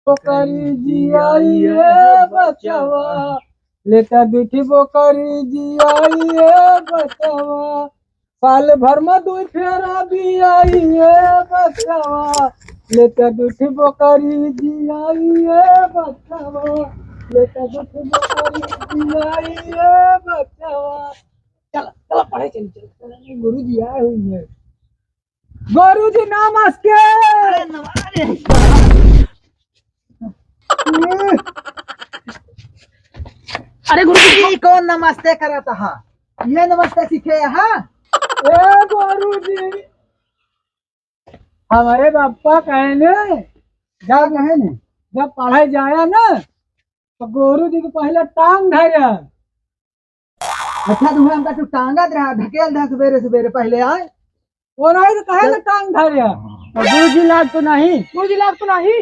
बोकरी जियाइए बचवा, लेकर दूठी बोकरी जियाइए बचवा, साल भर में दू फेरा बियाइए बचवा, लेकर दूठी बोकरी जियाइए बचवा, लेकर दूठी बोकरी जियाइए बचवा। चलो चलो पढ़े चल गुरु जी आए हुए हैं। गुरु जी नमस्ते। अरे गुरु जी कौन नमस्ते करता है? ये नमस्ते सीखे यहाँ? ए गुरु जी हमारे पापा कहने जब पढ़ाई जाया ना तो गुरु जी को पहले टांग धरा। अच्छा तुम्हें हमका तू टांगत रहा ढकेल धा सवेरे सवेरे पहले आए वो नहीं तो कहे ना टांग धरा। गुरु जी लाग तो नहीं। गुरु जी लाग तो नहीं।